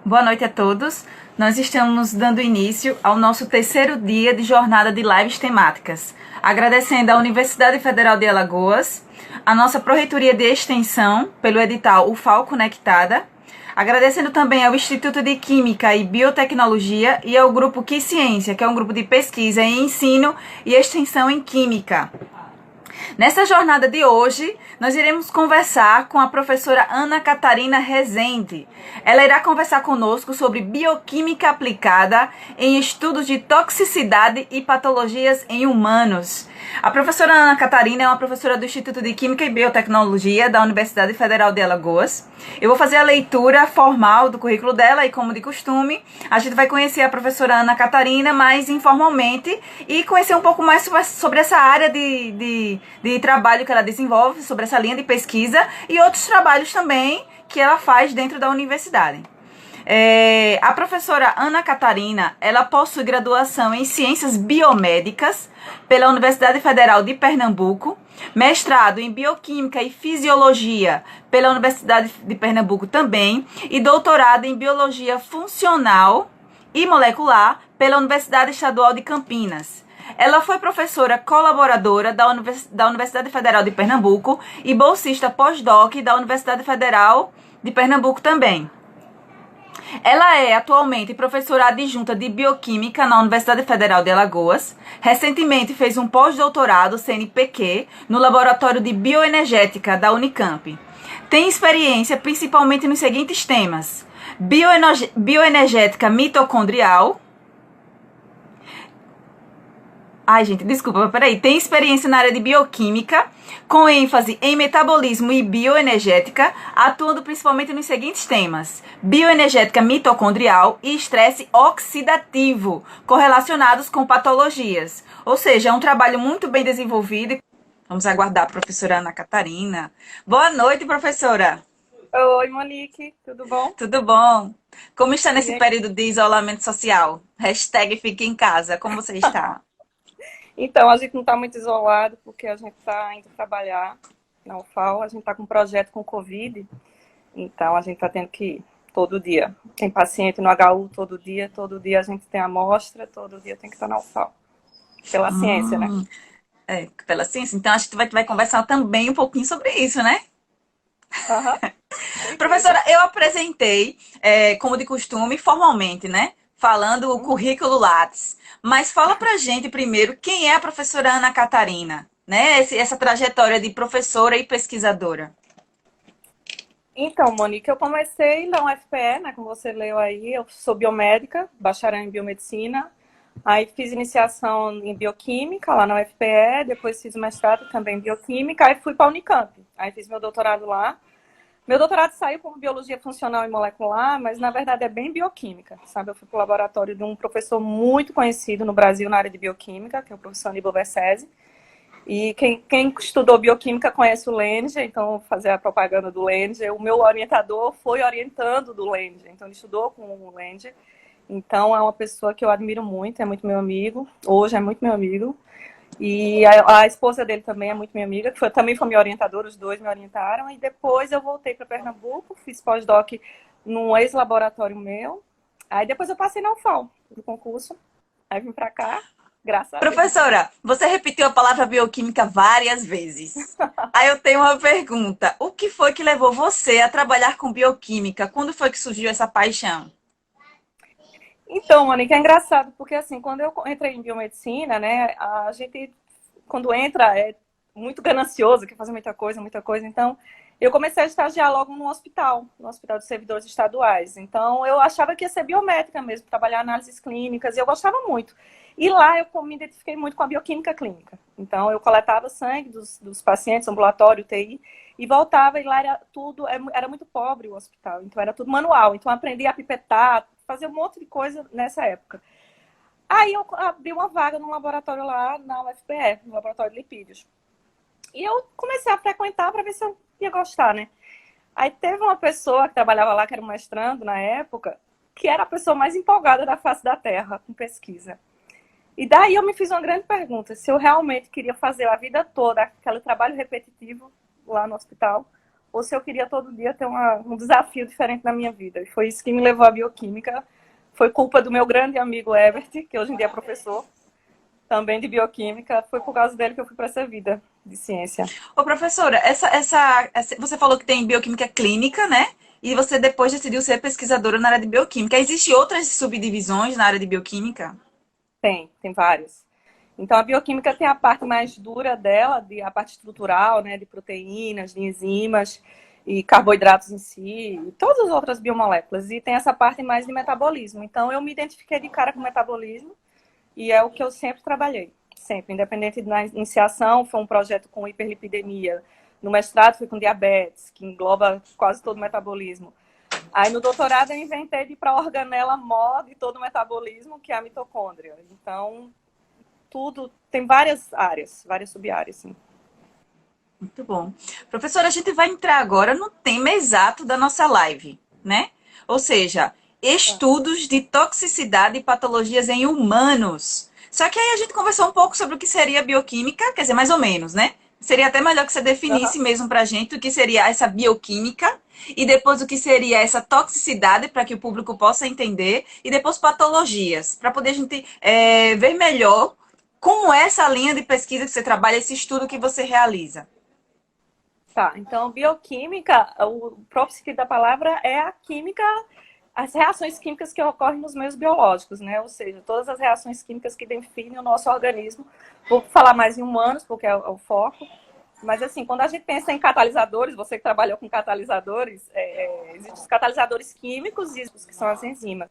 Boa noite a todos. Nós estamos dando início ao nosso terceiro dia de jornada de lives temáticas. Agradecendo à Universidade Federal de Alagoas, a nossa Pró-Reitoria de Extensão, pelo edital UFAL Conectada, agradecendo também ao Instituto de Química e Biotecnologia e ao Grupo Quiciência, que é um grupo de pesquisa em ensino e extensão em Química. Nessa jornada de hoje, nós iremos conversar com a professora Ana Catarina Rezende. Ela irá conversar conosco sobre bioquímica aplicada em estudos de toxicidade e patologias em humanos. A professora Ana Catarina é uma professora do Instituto de Química e Biotecnologia da Universidade Federal de Alagoas. Eu vou fazer a leitura formal do currículo dela e, como de costume, a gente vai conhecer a professora Ana Catarina mais informalmente e conhecer um pouco mais sobre essa área de trabalho que ela desenvolve, sobre essa linha de pesquisa e outros trabalhos também que ela faz dentro da universidade. A professora Ana Catarina, ela possui graduação em Ciências Biomédicas pela Universidade Federal de Pernambuco, mestrado em Bioquímica e Fisiologia pela Universidade de Pernambuco também e doutorado em Biologia Funcional e Molecular pela Universidade Estadual de Campinas. Ela foi professora colaboradora da Universidade Federal de Pernambuco e bolsista pós-doc da Universidade Federal de Pernambuco também. Ela é atualmente professora adjunta de Bioquímica na Universidade Federal de Alagoas. Recentemente fez um pós-doutorado CNPq no Laboratório de Bioenergética da Unicamp. Tem experiência principalmente nos seguintes temas: bioenergética mitocondrial. Tem experiência na área de bioquímica, com ênfase em metabolismo e bioenergética, atuando principalmente nos seguintes temas: bioenergética mitocondrial e estresse oxidativo, correlacionados com patologias. Ou seja, é um trabalho muito bem desenvolvido. Vamos aguardar a professora Ana Catarina. Boa noite, professora. Oi, Monique, tudo bom? Tudo bom? Como está nesse período de isolamento social? Hashtag fique em casa, como você está? Então, a gente não está muito isolado, porque a gente está indo trabalhar na UFAL, a gente está com um projeto com Covid, então a gente está tendo que ir todo dia. Tem paciente no HU todo dia a gente tem amostra, todo dia tem que estar na UFAL. Pela ciência, né? Pela ciência. Então, acho que tu vai conversar também um pouquinho sobre isso, né? Professora, eu apresentei, como de costume, formalmente, né? Falando o currículo Lattes. Mas fala pra gente primeiro quem é a professora Ana Catarina, né? Essa trajetória de professora e pesquisadora. Então, Monique, eu comecei na UFPE, né? Como você leu aí, eu sou biomédica, bacharel em biomedicina. Aí fiz iniciação em bioquímica lá na UFPE, depois fiz mestrado também em bioquímica, aí fui para a Unicamp. Aí fiz meu doutorado lá. Meu doutorado saiu como biologia funcional e molecular, mas na verdade é bem bioquímica, sabe? Eu fui para o laboratório de um professor muito conhecido no Brasil na área de bioquímica, que é o professor Aníbal Versese. E quem estudou bioquímica conhece o Lenge, então vou fazer a propaganda do Lenge. O meu orientador foi orientando do Lenge, então ele estudou com o Lenge. Então é uma pessoa que eu admiro muito, é muito meu amigo, hoje é muito meu amigo. E a esposa dele também é muito minha amiga, que também foi minha orientadora, os dois me orientaram. E depois eu voltei para Pernambuco, fiz pós-doc num ex-laboratório meu. Aí depois eu passei na UFAL, no concurso. Aí vim para cá, graças a Deus. Professora, você repetiu a palavra bioquímica várias vezes. Aí eu tenho uma pergunta. O que foi que levou você a trabalhar com bioquímica? Quando foi que surgiu essa paixão? Então, Monique, é engraçado, porque assim, quando eu entrei em biomedicina, né, a gente, quando entra, é muito ganancioso, quer fazer muita coisa, então eu comecei a estagiar logo no hospital de servidores estaduais. Então, eu achava que ia ser biomédica mesmo, trabalhar análises clínicas, e eu gostava muito. E lá eu me identifiquei muito com a bioquímica clínica. Então, eu coletava sangue dos pacientes, ambulatório, UTI, e voltava, e lá era tudo, era muito pobre o hospital, então era tudo manual. Então, eu aprendi a pipetar, fazer um monte de coisa nessa época. Aí eu abri uma vaga num laboratório lá na UFPE, no laboratório de lipídios. E eu comecei a frequentar para ver se eu ia gostar, né? Aí teve uma pessoa que trabalhava lá, que era um mestrando na época, que era a pessoa mais empolgada da face da Terra com pesquisa. E daí eu me fiz uma grande pergunta, se eu realmente queria fazer a vida toda aquele trabalho repetitivo lá no hospital, ou se eu queria todo dia ter um desafio diferente na minha vida. E foi isso que me levou à bioquímica. Foi culpa do meu grande amigo Ebert, que hoje em dia é professor, também de bioquímica. Foi por causa dele que eu fui para essa vida de ciência. Ô, professora, você falou que tem bioquímica clínica, né? E você depois decidiu ser pesquisadora na área de bioquímica. Existem outras subdivisões na área de bioquímica? Tem várias. Então, a bioquímica tem a parte mais dura dela, a parte estrutural, né, de proteínas, de enzimas e carboidratos em si, e todas as outras biomoléculas. E tem essa parte mais de metabolismo. Então, eu me identifiquei de cara com metabolismo e é o que eu sempre trabalhei. Sempre, independente da iniciação, foi um projeto com hiperlipidemia. No mestrado, foi com diabetes, que engloba quase todo o metabolismo. Aí no doutorado eu inventei de ir para a organela mó de todo o metabolismo, que é a mitocôndria. Então, tudo, tem várias áreas, várias sub-áreas, sim. Muito bom. Professora, a gente vai entrar agora no tema exato da nossa live, né? Ou seja, estudos de toxicidade e patologias em humanos. Só que aí a gente conversou um pouco sobre o que seria bioquímica, quer dizer, mais ou menos, né? Seria até melhor que você Uhum. definisse mesmo pra gente o que seria essa bioquímica e depois o que seria essa toxicidade para que o público possa entender e depois patologias, para poder a gente ver melhor como é essa linha de pesquisa que você trabalha, esse estudo que você realiza. Tá, então bioquímica, o próprio sentido da palavra é a química, as reações químicas que ocorrem nos meios biológicos, né? Ou seja, todas as reações químicas que definem o nosso organismo. Vou falar mais em humanos, porque é o foco. Mas, assim, quando a gente pensa em catalisadores, você que trabalhou com catalisadores, existem os catalisadores químicos e os que são as enzimas.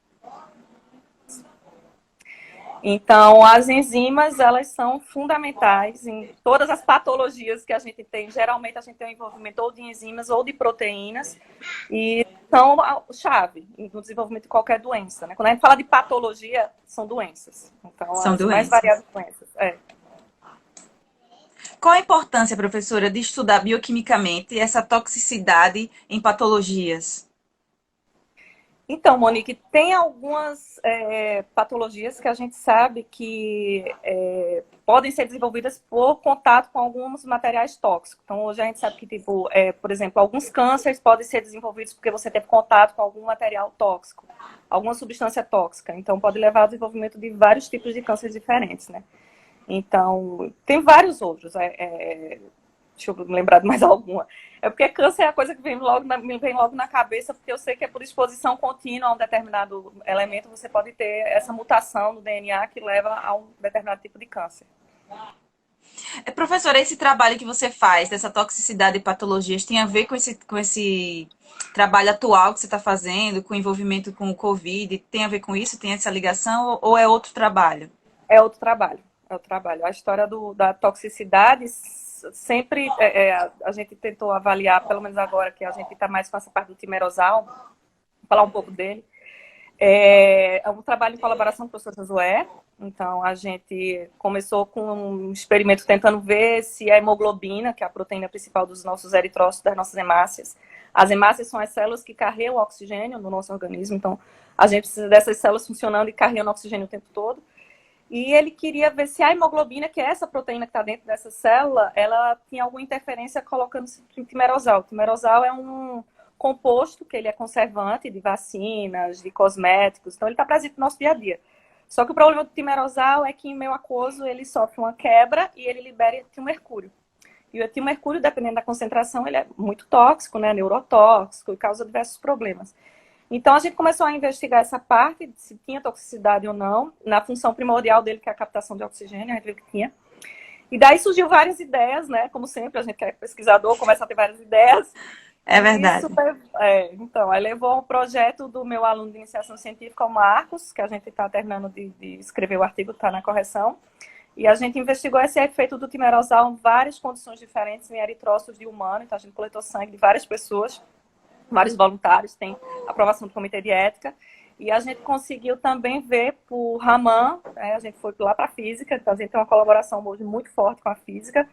Então, as enzimas, elas são fundamentais em todas as patologias que a gente tem. Geralmente, a gente tem um envolvimento ou de enzimas ou de proteínas e são a chave no desenvolvimento de qualquer doença, né? Quando a gente fala de patologia, são doenças. Então, São as mais doenças. variadas doenças. É. Qual a importância, professora, de estudar bioquimicamente essa toxicidade em patologias? Então, Monique, tem algumas patologias que a gente sabe que podem ser desenvolvidas por contato com alguns materiais tóxicos. Então, hoje a gente sabe que, tipo, por exemplo, alguns cânceres podem ser desenvolvidos porque você teve contato com algum material tóxico, alguma substância tóxica. Então, pode levar ao desenvolvimento de vários tipos de cânceres diferentes, né? Então, tem vários outros. Deixa eu me lembrar de mais alguma. É porque câncer é a coisa que me vem logo na cabeça, porque eu sei que é por exposição contínua a um determinado elemento, você pode ter essa mutação no DNA que leva a um determinado tipo de câncer. Professora, esse trabalho que você faz, dessa toxicidade e patologias, tem a ver com esse trabalho atual que você está fazendo, com o envolvimento com o Covid? Tem a ver com isso? Tem essa ligação ou é outro trabalho? É outro trabalho. É o trabalho. A história da toxicidade sempre a gente tentou avaliar, pelo menos agora que a gente está mais com essa parte do timerosal, falar um pouco dele. É um trabalho em colaboração com o professor Josué. Então, a gente começou com um experimento tentando ver se a hemoglobina, que é a proteína principal dos nossos eritrócitos, das nossas hemácias. As hemácias são as células que carregam o oxigênio no nosso organismo. Então, a gente precisa dessas células funcionando e carregando oxigênio o tempo todo. E ele queria ver se a hemoglobina, que é essa proteína que está dentro dessa célula, ela tinha alguma interferência colocando timerosal. O timerosal é um composto que ele é conservante de vacinas, de cosméticos, então ele está presente no nosso dia a dia. Só que o problema do timerosal é que em meio aquoso ele sofre uma quebra e ele libera etilmercúrio. E o etilmercúrio, dependendo da concentração, ele é muito tóxico, né, neurotóxico e causa diversos problemas. Então, a gente começou a investigar essa parte, se tinha toxicidade ou não, na função primordial dele, que é a captação de oxigênio, a gente viu que tinha. E daí surgiu várias ideias, né? Como sempre, a gente que é pesquisador começa a ter várias ideias. É E isso, verdade. então, aí levou um projeto do meu aluno de iniciação científica, o Marcos, que a gente está terminando de escrever o artigo, está na correção. E a gente investigou esse efeito do timerosal em várias condições diferentes, em eritrócitos de humano. Então, a gente coletou sangue de várias pessoas, vários voluntários, tem aprovação do comitê de ética, e a gente conseguiu também ver por Raman, né, a gente foi lá para a física, então a gente tem uma colaboração hoje muito forte com a física,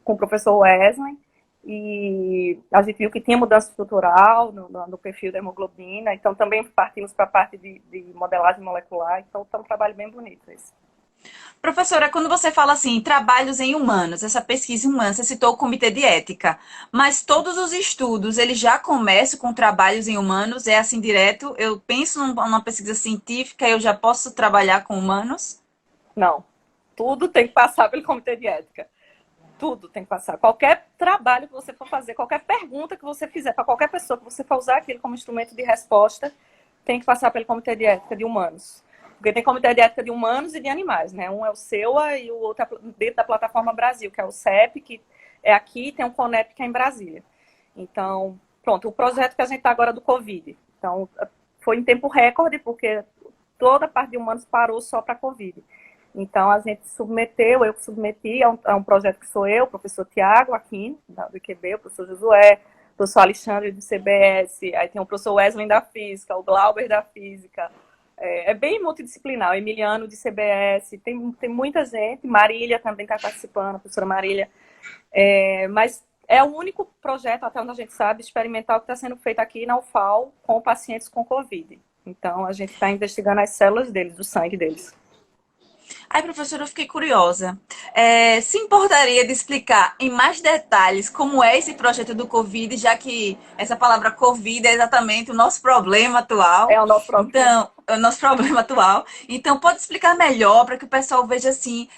com o professor Wesley, e a gente viu que tinha mudança estrutural no perfil da hemoglobina, então também partimos para a parte de modelagem molecular, então está um trabalho bem bonito esse. Professora, quando você fala assim, trabalhos em humanos, essa pesquisa humana, você citou o comitê de ética, mas todos os estudos, eles já começam com trabalhos em humanos, é assim direto? Eu penso numa pesquisa científica e eu já posso trabalhar com humanos? Não. Tudo tem que passar pelo comitê de ética. Tudo tem que passar. Qualquer trabalho que você for fazer, qualquer pergunta que você fizer para qualquer pessoa que você for usar aquilo como instrumento de resposta, tem que passar pelo comitê de ética de humanos. Porque tem comitê de ética de humanos e de animais, né? Um é o SEUA e o outro é dentro da plataforma Brasil, que é o CEP, que é aqui, e tem o CONEP, que é em Brasília. Então, pronto, o projeto que a gente está agora do Covid. Então, foi em tempo recorde, porque toda a parte de humanos parou só para Covid. Então, a gente submeteu, eu que submeti a um projeto que sou eu, o professor Tiago Aquino, do IQB, o professor Josué, o professor Alexandre do CBS, aí tem o professor Wesley da Física, o Glauber da Física. É bem multidisciplinar, o Emiliano de CBS, tem muita gente, Marília também está participando, a professora Marília. Mas é o único projeto, até onde a gente sabe, experimental que está sendo feito aqui na UFAL com pacientes com Covid. Então, a gente está investigando as células deles, do sangue deles. Aí, professora, eu fiquei curiosa. Se importaria de explicar em mais detalhes como é esse projeto do Covid, já que essa palavra Covid é exatamente o nosso problema atual. É o nosso problema. Então, é o nosso problema atual. Então, pode explicar melhor para que o pessoal veja assim,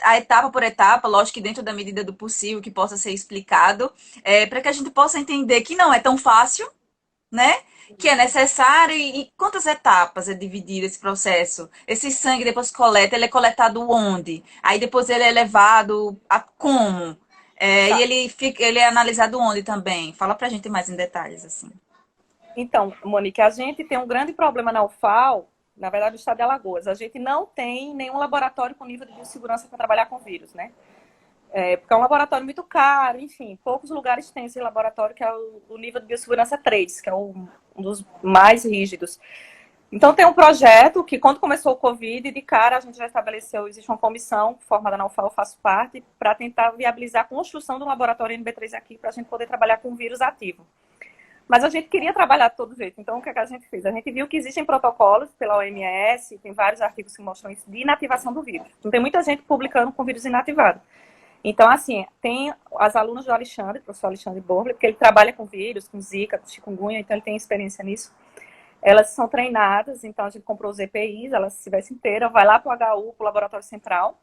a etapa por etapa, lógico que dentro da medida do possível, que possa ser explicado, para que a gente possa entender que não é tão fácil, né? Que é necessário e quantas etapas é dividido esse processo? Esse sangue depois coleta, ele é coletado onde? Aí depois ele é levado a como? E Tá. ele é analisado onde também? Fala pra gente mais em detalhes, assim. Então, Monique, a gente tem um grande problema na UFAL, na verdade, no estado de Alagoas. A gente não tem nenhum laboratório com nível de biossegurança para trabalhar com vírus, né? Porque é um laboratório muito caro, enfim, poucos lugares têm esse laboratório, que é o nível de biossegurança 3, que é um dos mais rígidos. Então, tem um projeto que, quando começou o Covid, de cara a gente já estabeleceu, existe uma comissão formada na UFAL, eu faço parte, para tentar viabilizar a construção do laboratório NB3 aqui, para a gente poder trabalhar com vírus ativo. Mas a gente queria trabalhar de todo jeito. Então, o que a gente fez? A gente viu que existem protocolos pela OMS, tem vários artigos que mostram isso, de inativação do vírus. Então, tem muita gente publicando com vírus inativado. Então, assim, tem as alunas do Alexandre, o professor Alexandre Borle, porque ele trabalha com vírus, com Zika, com chikungunya, então ele tem experiência nisso. Elas são treinadas, então a gente comprou os EPIs, elas se vestem inteiras, vai lá para o HU, para o Laboratório Central.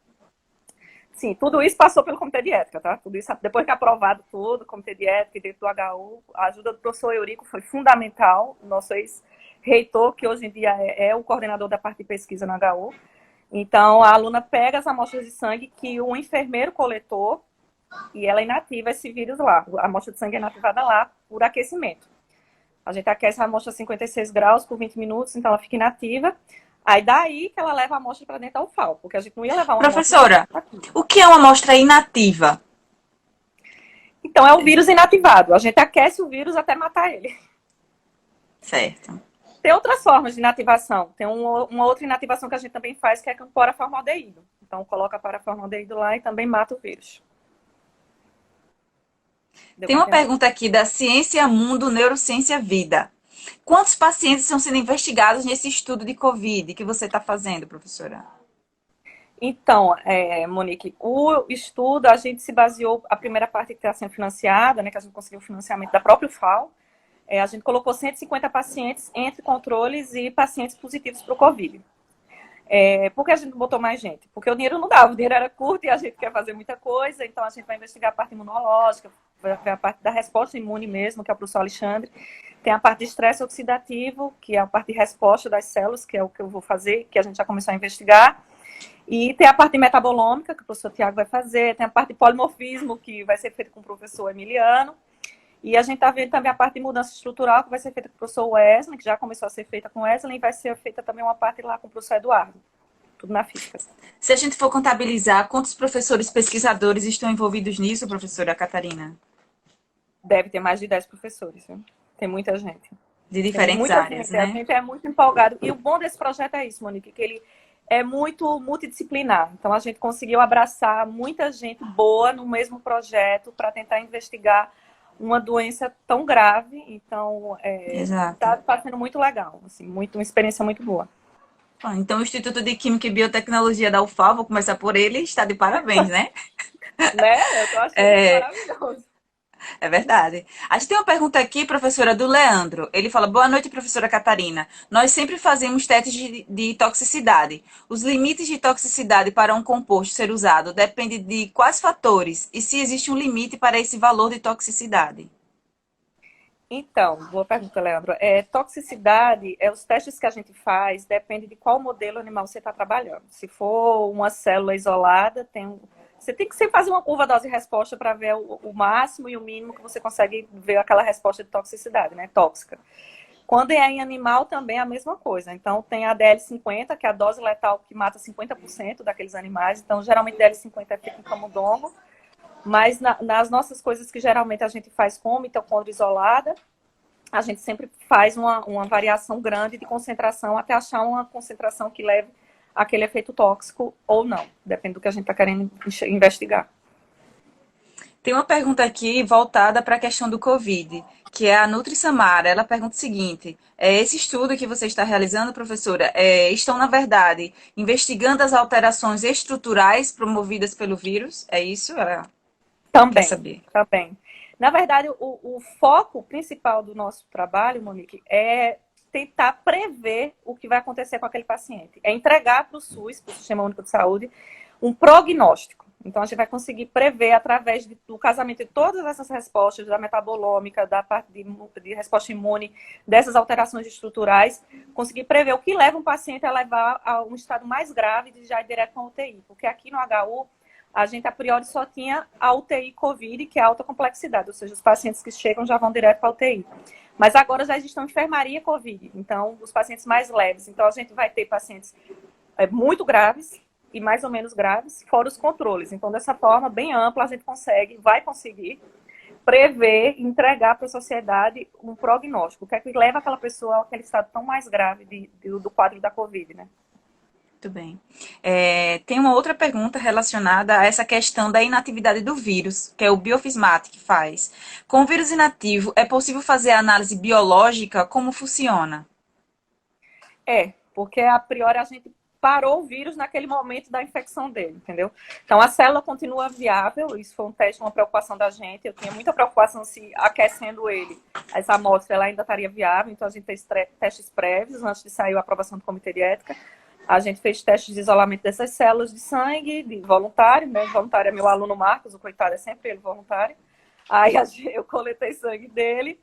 Sim, tudo isso passou pelo Comitê de Ética, tá? Tudo isso, depois que é aprovado tudo, Comitê de Ética e dentro do HU, a ajuda do professor Eurico foi fundamental, nosso ex-reitor, que hoje em dia é o coordenador da parte de pesquisa no HU. Então, a aluna pega as amostras de sangue que o enfermeiro coletou e ela inativa esse vírus lá. A amostra de sangue é inativada lá por aquecimento. A gente aquece a amostra a 56 graus por 20 minutos, então ela fica inativa. Aí daí que ela leva a amostra para dentro da UFAL, porque a gente não ia levar uma Professora, amostra. o que é uma amostra inativa? Então, é o vírus inativado. A gente aquece o vírus até matar ele. Certo. Tem outras formas de inativação. Tem uma outra inativação que a gente também faz, que é com paraformaldeído. Então, coloca paraformaldeído lá e também mata o vírus. Tem uma pergunta aqui da Ciência Mundo Neurociência Vida. Quantos pacientes estão sendo investigados nesse estudo de Covid que você está fazendo, professora? Então, Monique, o estudo, a gente se baseou, a primeira parte que está sendo financiada, né, que a gente conseguiu o financiamento da própria FAO, a gente colocou 150 pacientes entre controles e pacientes positivos para o Covid. Por que a gente não botou mais gente? Porque o dinheiro não dava, o dinheiro era curto e a gente quer fazer muita coisa, então a gente vai investigar a parte imunológica, vai ver a parte da resposta imune mesmo, que é o professor Alexandre. Tem a parte de estresse oxidativo, que é a parte de resposta das células, que é o que eu vou fazer, que a gente já começou a investigar. E tem a parte de metabolômica, que o professor Tiago vai fazer, tem a parte de polimorfismo, que vai ser feita com o professor Emiliano. E a gente está vendo também a parte de mudança estrutural, que vai ser feita com o professor Wesley, que já começou a ser feita com o Wesley, e vai ser feita também uma parte lá com o professor Eduardo. Tudo na física. Se a gente for contabilizar, quantos professores pesquisadores estão envolvidos nisso, professora Catarina? Deve ter mais de 10 professores, viu? Tem muita gente. De diferentes áreas, né? A gente é muito empolgado. E o bom desse projeto é isso, Monique, que ele é muito multidisciplinar. Então, a gente conseguiu abraçar muita gente boa no mesmo projeto para tentar investigar uma doença tão grave. Então, Exato. tá sendo muito legal. Assim, uma experiência muito boa. Então, o Instituto de Química e Biotecnologia da UFAL, vou começar por ele, está de parabéns, né? Né? Eu tô achando isso É, maravilhoso. é verdade. A gente tem uma pergunta aqui, professora, do Leandro. Ele fala: Boa noite, professora Catarina. Nós sempre fazemos testes de toxicidade. Os limites de toxicidade para um composto ser usado dependem de quais fatores e se existe um limite para esse valor de toxicidade. Então, boa pergunta, Leandro. Toxicidade, os testes que a gente faz, depende de qual modelo animal você está trabalhando. Se for uma célula isolada, você tem que sempre fazer uma curva dose-resposta para ver o máximo e o mínimo que você consegue ver aquela resposta de toxicidade, né? Tóxica. Quando é em animal, também é a mesma coisa. Então, tem a DL50, que é a dose letal que mata 50% daqueles animais. Então, geralmente, DL50 fica em camundongo. Mas nas nossas coisas que geralmente a gente faz com mitocôndria isolada, a gente sempre faz uma variação grande de concentração até achar uma concentração que leve aquele efeito tóxico ou não. Depende do que a gente está querendo investigar. Tem uma pergunta aqui voltada para a questão do Covid, que é a Nutri Samara. Ela pergunta o seguinte: esse estudo que você está realizando, professora, estão, na verdade, investigando as alterações estruturais promovidas pelo vírus? É isso? Ela quer Também, saber. também. Na verdade, o foco principal do nosso trabalho, Monique, é tentar prever o que vai acontecer com aquele paciente. É entregar para o SUS, para o Sistema Único de Saúde, um prognóstico. Então, a gente vai conseguir prever, através do casamento de todas essas respostas, da metabolômica, da parte de resposta imune, dessas alterações estruturais, conseguir prever o que leva um paciente a levar a um estado mais grave de já ir direto para a UTI. Porque aqui no HU, a gente, a priori, só tinha a UTI COVID, que é alta complexidade, ou seja, os pacientes que chegam já vão direto para a UTI. Mas agora já existe uma enfermaria COVID, então, os pacientes mais leves. Então, a gente vai ter pacientes muito graves e mais ou menos graves, fora os controles. Então, dessa forma, bem ampla, a gente vai conseguir prever, entregar para a sociedade um prognóstico, o que é que leva aquela pessoa àquele estado tão mais grave do quadro da COVID, né? Muito bem. Tem uma outra pergunta relacionada a essa questão da inatividade do vírus, que é o Biofismat que faz. Com o vírus inativo, é possível fazer a análise biológica? Como funciona? Porque a priori a gente parou o vírus naquele momento da infecção dele, entendeu? Então a célula continua viável, isso foi um teste, uma preocupação da gente. Eu tinha muita preocupação se aquecendo ele, essa amostra ela ainda estaria viável, então a gente fez testes prévios antes de sair a aprovação do comitê de ética. A gente fez testes de isolamento dessas células de sangue, de voluntário, né? Voluntário é meu aluno Marcos, o coitado é sempre ele voluntário. Aí eu coletei sangue dele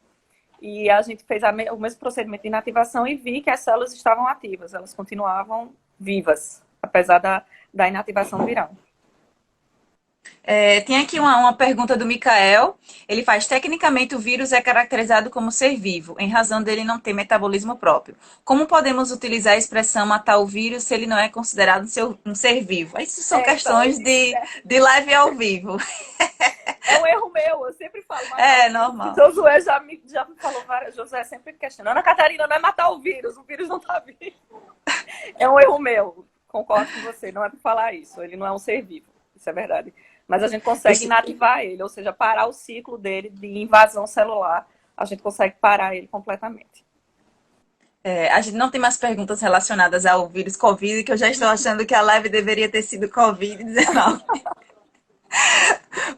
e a gente fez o mesmo procedimento de inativação e vi que as células estavam ativas, elas continuavam vivas, apesar da inativação viral. Tem aqui uma pergunta do Mikael. Ele faz: tecnicamente, o vírus é caracterizado como ser vivo, em razão dele não ter metabolismo próprio. Como podemos utilizar a expressão matar o vírus se ele não é considerado um ser vivo? Isso são questões de live ao vivo. É um erro meu, eu sempre falo É matar o vírus. normal. Josué já me falou várias. Josué sempre questionando. Ana Catarina, não é matar o vírus não tá vivo. É um erro meu, concordo com você, não é para falar isso. Ele não é um ser vivo, isso é verdade. Mas a gente consegue inativar ele, ou seja, parar o ciclo dele de invasão celular. A gente consegue parar ele completamente. A gente não tem mais perguntas relacionadas ao vírus Covid, que eu já estou achando que a live deveria ter sido Covid-19.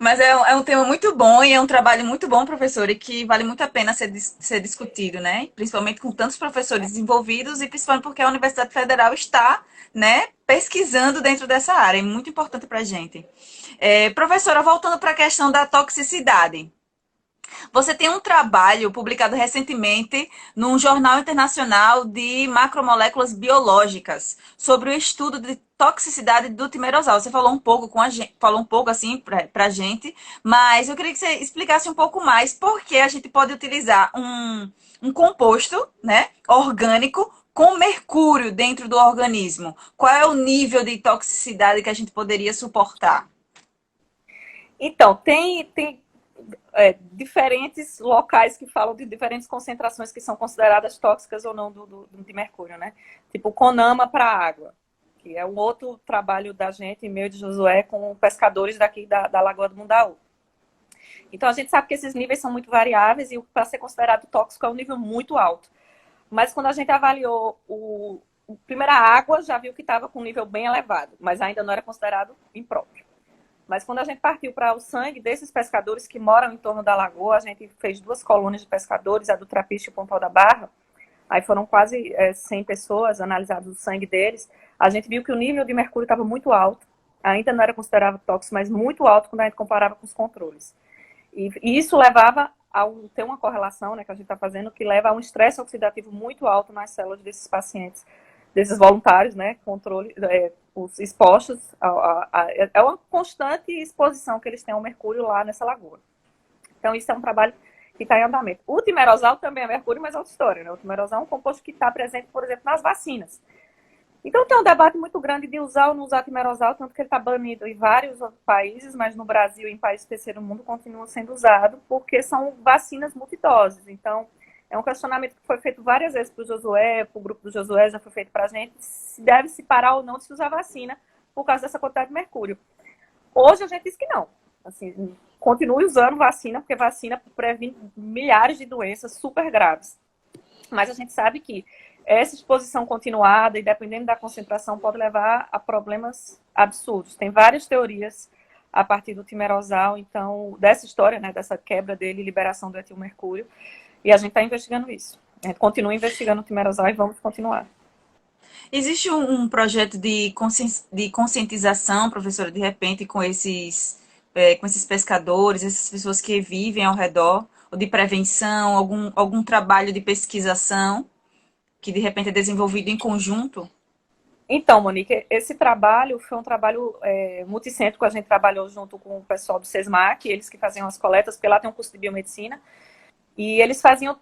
Mas é um tema muito bom e é um trabalho muito bom, professor, e que vale muito a pena ser discutido, né? Principalmente com tantos professores envolvidos e principalmente porque a Universidade Federal está, né, pesquisando dentro dessa área. É muito importante para a gente. Professora, voltando para a questão da toxicidade. Você tem um trabalho publicado recentemente num jornal internacional de macromoléculas biológicas sobre o estudo de toxicidade do timerosal. Você falou um pouco com a gente, falou um pouco assim pra gente, mas eu queria que você explicasse um pouco mais por que a gente pode utilizar um composto, né, orgânico com mercúrio dentro do organismo. Qual é o nível de toxicidade que a gente poderia suportar? Então, tem diferentes locais que falam de diferentes concentrações que são consideradas tóxicas ou não de mercúrio, né? Tipo Conama para água, que é um outro trabalho da gente, meu de Josué, com pescadores daqui da Lagoa do Mundaú. Então, a gente sabe que esses níveis são muito variáveis e para ser considerado tóxico é um nível muito alto. Mas quando a gente avaliou primeira água já viu que estava com um nível bem elevado, mas ainda não era considerado impróprio. Mas quando a gente partiu para o sangue desses pescadores que moram em torno da lagoa, a gente fez 2 colônias de pescadores, a do Trapiche e o Pontal da Barra. Aí foram quase 100 pessoas analisadas o sangue deles. A gente viu que o nível de mercúrio estava muito alto. Ainda não era considerado tóxico, mas muito alto quando a gente comparava com os controles. E isso levava a ter uma correlação, né, que a gente está fazendo, que leva a um estresse oxidativo muito alto nas células desses pacientes, desses voluntários, né, controle, os expostos, é uma constante exposição que eles têm ao mercúrio lá nessa lagoa. Então, isso é um trabalho que está em andamento. O timerosal também é mercúrio, mas é outra história, né? O timerosal é um composto que está presente, por exemplo, nas vacinas. Então, tem um debate muito grande de usar ou não usar timerosal, tanto que ele está banido em vários países, mas no Brasil e em países do terceiro mundo continua sendo usado, porque são vacinas multidoses. Então, é um questionamento que foi feito várias vezes para o Josué, para o grupo do Josué, já foi feito para a gente, se deve se parar ou não de se usar vacina por causa dessa quantidade de mercúrio. Hoje a gente diz que não. Assim, continue usando vacina, porque vacina previne milhares de doenças super graves. Mas a gente sabe que essa exposição continuada e dependendo da concentração pode levar a problemas absurdos. Tem várias teorias a partir do timerosal, então, dessa história, né, dessa quebra dele e liberação do etilmercúrio. E a gente está investigando isso. A gente continua investigando o timerosal e vamos continuar. Existe um projeto de conscientização, professora, de repente, com esses pescadores, essas pessoas que vivem ao redor, ou de prevenção, algum trabalho de pesquisação que de repente é desenvolvido em conjunto? Então, Monique, esse trabalho foi um trabalho multicêntrico, a gente trabalhou junto com o pessoal do SESMAC, eles que faziam as coletas, porque lá tem um curso de biomedicina, e eles faziam,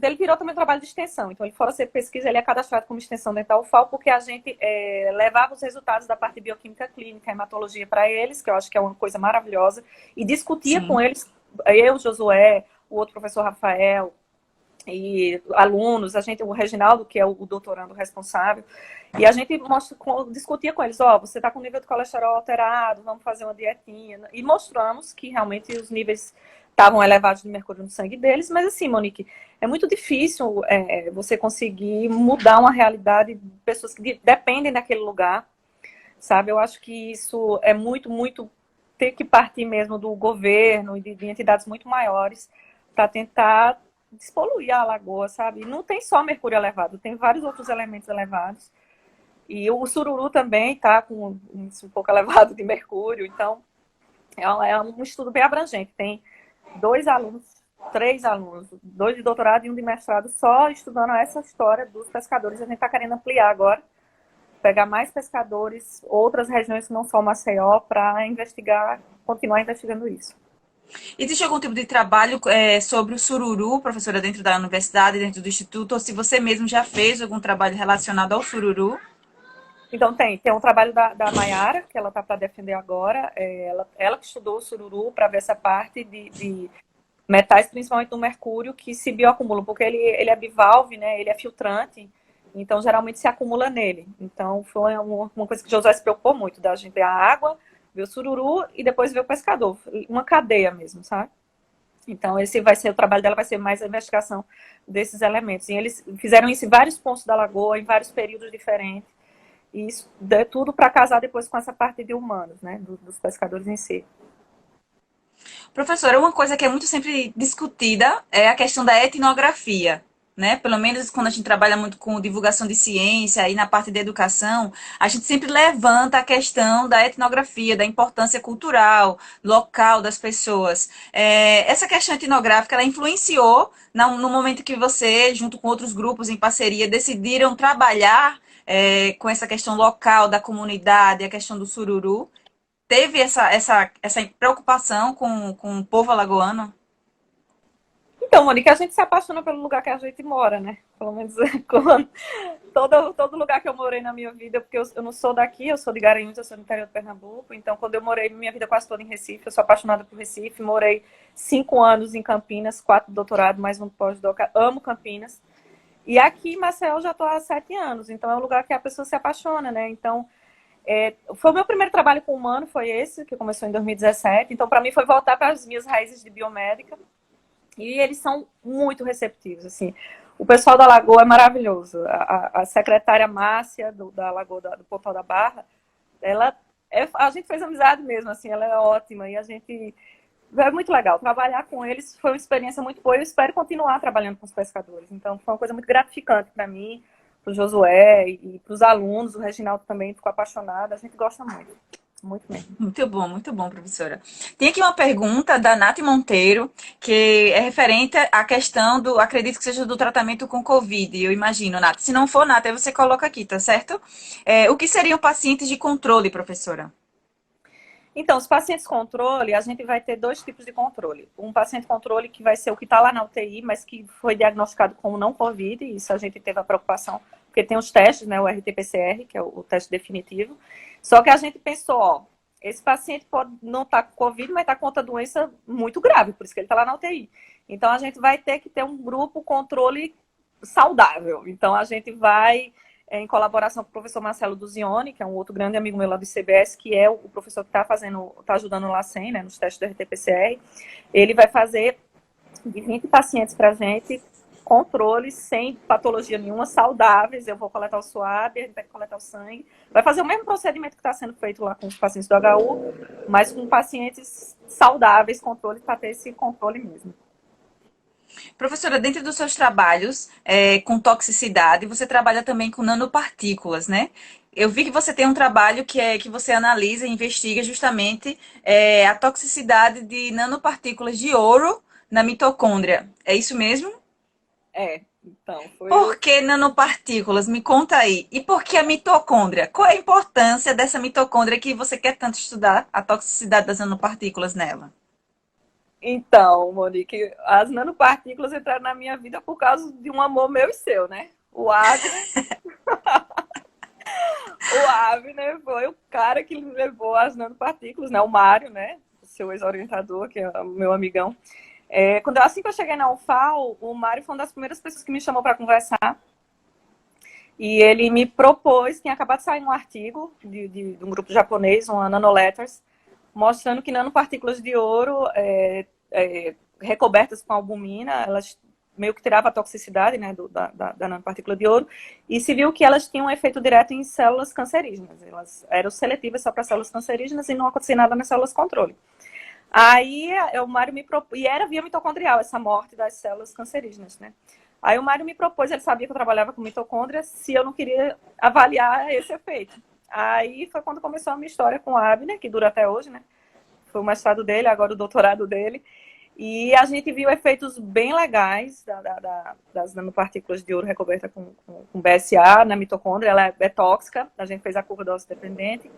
ele virou também um trabalho de extensão, então ele fora ser pesquisa, ele é cadastrado como extensão dentro da UFAL, porque a gente levava os resultados da parte de bioquímica clínica, hematologia para eles, que eu acho que é uma coisa maravilhosa, e discutia com Sim. eles, eu, Josué, o outro professor Rafael, e alunos, o Reginaldo, que é o doutorando responsável, e a gente discutia com eles, você está com nível de colesterol alterado, vamos fazer uma dietinha, e mostramos que realmente os níveis estavam elevados de mercúrio no sangue deles, mas assim, Monique, é muito difícil você conseguir mudar uma realidade de pessoas que dependem daquele lugar, sabe? Eu acho que isso é muito, muito ter que partir mesmo do governo e de entidades muito maiores para tentar despoluir a lagoa, sabe? Não tem só mercúrio elevado, tem vários outros elementos elevados. E o sururu também está com um pouco elevado de mercúrio, então é um estudo bem abrangente. Tem 3 alunos, 2 de doutorado e 1 de mestrado, só estudando essa história dos pescadores. A gente está querendo ampliar agora, pegar mais pescadores, outras regiões que não são Maceió, para investigar, continuar investigando isso. Existe algum tipo de trabalho sobre o sururu, professora, dentro da universidade, dentro do instituto, ou se você mesmo já fez algum trabalho relacionado ao sururu? Então tem um trabalho da Maiara, que ela está para defender agora, ela que estudou o sururu para ver essa parte de metais, principalmente do mercúrio, que se bioacumulam, porque ele é bivalve, né? Ele é filtrante, então geralmente se acumula nele. Então foi uma coisa que o José se preocupou muito, da gente ver a água, ver o sururu e depois ver o pescador, uma cadeia mesmo, sabe? Então esse vai ser o trabalho dela, vai ser mais a investigação desses elementos. E eles fizeram isso em vários pontos da lagoa, em vários períodos diferentes. E isso é tudo para casar depois com essa parte de humanos, né? Dos pescadores em si. Professora, uma coisa que é muito sempre discutida é a questão da etnografia, né? Pelo menos quando a gente trabalha muito com divulgação de ciência e na parte da educação, a gente sempre levanta a questão da etnografia, da importância cultural, local das pessoas. Essa questão etnográfica, ela influenciou no momento que você, junto com outros grupos em parceria, decidiram trabalhar com essa questão local da comunidade, a questão do sururu. Teve essa preocupação com o povo alagoano? Então, Monique, a gente se apaixona pelo lugar que a gente mora, né? Pelo menos todo lugar que eu morei na minha vida, porque eu não sou daqui, eu sou de Garanhuns, eu sou do interior de Pernambuco, então quando eu morei minha vida quase toda em Recife, eu sou apaixonada por Recife, morei 5 anos em Campinas, 4 de doutorado, mais um pós-doc, amo Campinas. E aqui em Maceió eu já estou há 7 anos, então é um lugar que a pessoa se apaixona, né? Então, foi o meu primeiro trabalho com humano, foi esse, que começou em 2017. Então, para mim, foi voltar para as minhas raízes de biomédica. E eles são muito receptivos, assim. O pessoal da Lagoa é maravilhoso. A secretária Márcia, da Lagoa, do Pontal da Barra, a gente fez amizade mesmo, assim, ela é ótima e a gente... É muito legal. Trabalhar com eles foi uma experiência muito boa e eu espero continuar trabalhando com os pescadores. Então, foi uma coisa muito gratificante para mim, para o Josué e para os alunos. O Reginaldo também ficou apaixonado. A gente gosta muito. Muito mesmo. Muito bom, professora. Tem aqui uma pergunta da Nath Monteiro, que é referente à questão do, acredito que seja do tratamento com Covid, eu imagino, Nath. Se não for, Nath, aí você coloca aqui, tá certo? O que seriam pacientes de controle, professora? Então, os pacientes controle, a gente vai ter dois tipos de controle. Um paciente controle que vai ser o que está lá na UTI, mas que foi diagnosticado como não Covid, e isso a gente teve a preocupação, porque tem os testes, né, o RT-PCR, que é o teste definitivo. Só que a gente pensou, ó, esse paciente pode não estar com Covid, mas está com outra doença muito grave, por isso que ele está lá na UTI. Então, a gente vai ter que ter um grupo controle saudável. Então, a gente vai em colaboração com o professor Marcelo Duzioni, que é um outro grande amigo meu lá do ICBS, que é o professor que está ajudando o LACEN, né, nos testes do RT-PCR. Ele vai fazer de 20 pacientes para a gente, controles, sem patologia nenhuma, saudáveis. Eu vou coletar o suave, a gente vai coletar o sangue. Vai fazer o mesmo procedimento que está sendo feito lá com os pacientes do HU, mas com pacientes saudáveis, controles, para ter esse controle mesmo. Professora, dentro dos seus trabalhos com toxicidade, você trabalha também com nanopartículas, né? Eu vi que você tem um trabalho que você analisa e investiga justamente a toxicidade de nanopartículas de ouro na mitocôndria. É isso mesmo? Então, Por que nanopartículas? Me conta aí. E por que a mitocôndria? Qual é a importância dessa mitocôndria que você quer tanto estudar, a toxicidade das nanopartículas nela? Então, Monique, as nanopartículas entraram na minha vida por causa de um amor meu e seu, né? O Abner. O Abner foi o cara que levou as nanopartículas, né? O Mário, né? O seu ex-orientador, que é o meu amigão. Assim que eu cheguei na UFAL, o Mário foi uma das primeiras pessoas que me chamou para conversar. E ele me propôs, tinha acabado de sair um artigo de um grupo japonês, uma Nanoletters, mostrando que nanopartículas de ouro recobertas com albumina, elas meio que tiravam a toxicidade, né, da nanopartícula de ouro, e se viu que elas tinham um efeito direto em células cancerígenas. Elas eram seletivas só para células cancerígenas e não acontecia nada nas células controle. Aí o Mário me propôs, e era via mitocondrial essa morte das células cancerígenas, né? Aí o Mário me propôs, ele sabia que eu trabalhava com mitocôndria, se eu não queria avaliar esse efeito. Aí foi quando começou a minha história com a Abner, que dura até hoje, né? Foi o mestrado dele, agora o doutorado dele. E a gente viu efeitos bem legais das nanopartículas de ouro recoberta com BSA na mitocôndria. Ela é tóxica, a gente fez a curva dose dependente.